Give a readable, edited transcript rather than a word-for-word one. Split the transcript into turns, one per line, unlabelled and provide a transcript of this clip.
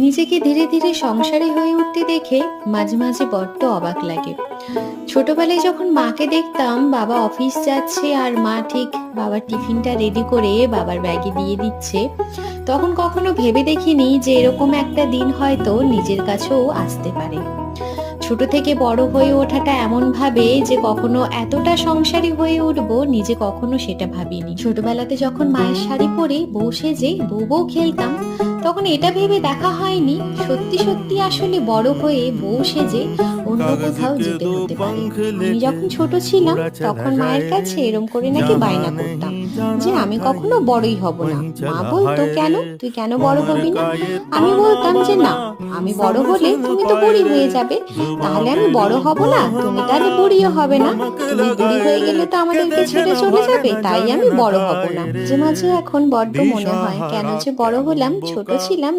নিজেকে ধীরে ধীরে সংসারী হয়ে উঠতে দেখে মাঝে মাঝে বড্ড অবাক লাগে। ছোটবেলায় যখন মাকে দেখতাম বাবা অফিস যাচ্ছে আর মা ঠিক বাবার টিফিনটা রেডি করে বাবার ব্যাগে দিয়ে দিচ্ছে, তখন কখনো ভেবে দেখিনি যে এরকম একটা দিন হয়তো নিজের কাছেও আসতে পারে। ছোট থেকে বড় হয়ে ওঠাটা এমন ভাবে যে কখনো এতটা সংসারী হয়ে উঠবো নিজে কখনো সেটা ভাবিনি। ছোটবেলাতে যখন মায়ের শাড়ি পরে বউ সেজে বউ বউ খেলতাম, তখন এটা ভেবে দেখা হয়নি সত্যি সত্যি আসলে বড় হয়ে বউ সেজে অন্য কোথাও যেতে হতে পারে। আমি যখন ছোট ছিলাম তখন মায়ের কাছে এরম করে নাকি বায়না করতাম যে আমি কখনো বড়ই হব না। মা বলতো কেন, তুই কেন বড় হবি না? আমি বলতাম যে না, আমি বড় হলে তুমি তো বুড়ি হয়ে যাবে, তাহলে আমি বড় হব না, তুমি তাহলে বুড়িও হবে না, তুমি বুড়ি হয়ে গেলে তো আমাদেরকে ছেড়ে চলে যাবে, তাই আমি বড় হব না। মাঝে মাঝে এখন বড্ড মনে হয় কেন যে বড় হলাম, ছোট ছিলাম